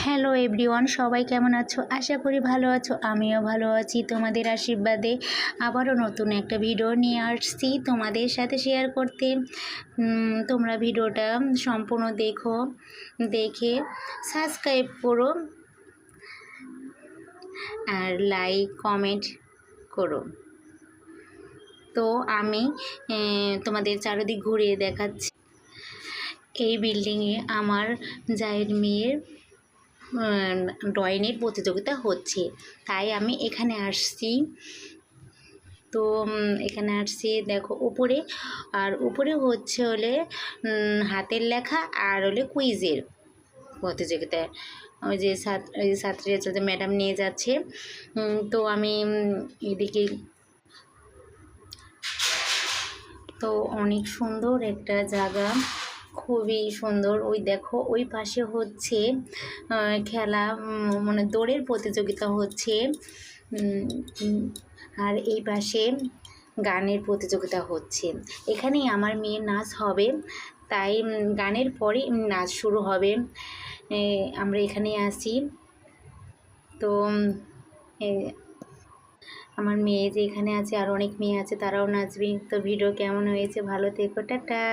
Hello everyone, সবাই কেমন আছো? আশা করি ভালো আছো। আমিও ভালো আছি তোমাদের আশীর্বাদে। আবারও নতুন একটা ভিডিও নিয়ে আসছি তোমাদের সাথে শেয়ার করতে। তোমরা ভিডিওটা সম্পূর্ণ দেখে সাবস্ক্রাইব করো আর লাইক কমেন্ট করো। তো আমি তোমাদের চারিদিক ঘুরিয়ে দেখাচ্ছি। এই বিল্ডিংয়ে আমার জায়ের মেয়ের ড্রয়িংয়ের প্রতিযোগিতা হচ্ছে, তাই আমি এখানে আসছি। তো এখানে আসছি, দেখো উপরে, আর উপরে হচ্ছে হলে হাতের লেখা আর হলে কুইজের প্রতিযোগিতায়। ওই যে ছাত্রীরা চলতে ম্যাডাম নিয়ে যাচ্ছে। তো আমি এদিকে, তো অনেক সুন্দর একটা জায়গা, খুবই সুন্দর। ওই দেখো ওই পাশে হচ্ছে খেলা, মানে দৌড়ের প্রতিযোগিতা হচ্ছে, আর এই পাশে গানের প্রতিযোগিতা হচ্ছে। এখানেই আমার মেয়ের নাচ হবে, তাই গানের পরে নাচ শুরু হবে। আমরা এখানে আসি। তো আমার মেয়ে যে এখানে আছে, আর অনেক মেয়ে আছে, তারাও নাচবে। তো ভিডিও কেমন হয়েছে ভালো থেকো, টাটা।